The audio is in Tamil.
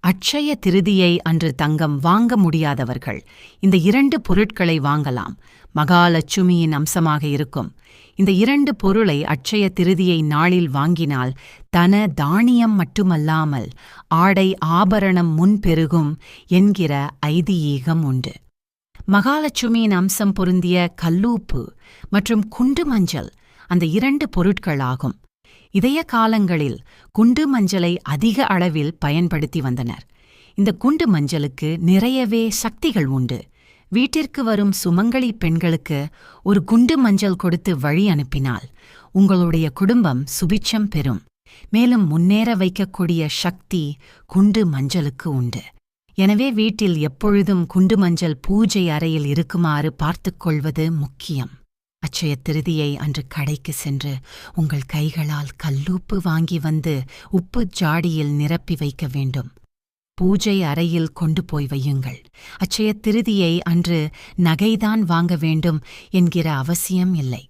அட்சய திருதியை அன்று தங்கம் வாங்க முடியாதவர்கள் இந்த 2 பொருட்களை வாங்கலாம். மகாலட்சுமியின் அம்சமாக இருக்கும் இந்த 2 பொருளை அட்சய திருதியை நாளில் வாங்கினால் தன தானியம் மட்டுமல்லாமல் ஆடை ஆபரணம் முன்பெருகும் என்கிற ஐதீகம் உண்டு. மகாலட்சுமியின் அம்சம் பொருந்திய கல்லூப்பு மற்றும் குண்டு மஞ்சள் அந்த 2 பொருட்களாகும். இதய காலங்களில் குண்டு மஞ்சளை அதிக அளவில் பயன்படுத்தி வந்தனர். இந்த குண்டு மஞ்சளுக்கு நிறையவே சக்திகள் உண்டு. வீட்டிற்கு வரும் சுமங்கலி பெண்களுக்கு ஒரு குண்டு மஞ்சள் கொடுத்து வழி அனுப்பினால் உங்களுடைய குடும்பம் சுபிட்சம் பெறும். மேலும் முன்னேற வைக்கக்கூடிய சக்தி குண்டு மஞ்சளுக்கு உண்டு. எனவே வீட்டில் எப்பொழுதும் குண்டு மஞ்சள் பூஜை அறையில் இருக்குமாறு பார்த்துக்கொள்வது முக்கியம். அட்சய திருதியை அன்று கடைக்கு சென்று உங்கள் கைகளால் கல்லூப்பு வாங்கி வந்து உப்பு ஜாடியில் நிரப்பி வைக்க வேண்டும். பூஜை அறையில் கொண்டு போய் வையுங்கள். அட்சய திருதியை அன்று நகைதான் வாங்க வேண்டும் என்கிற அவசியம் இல்லை.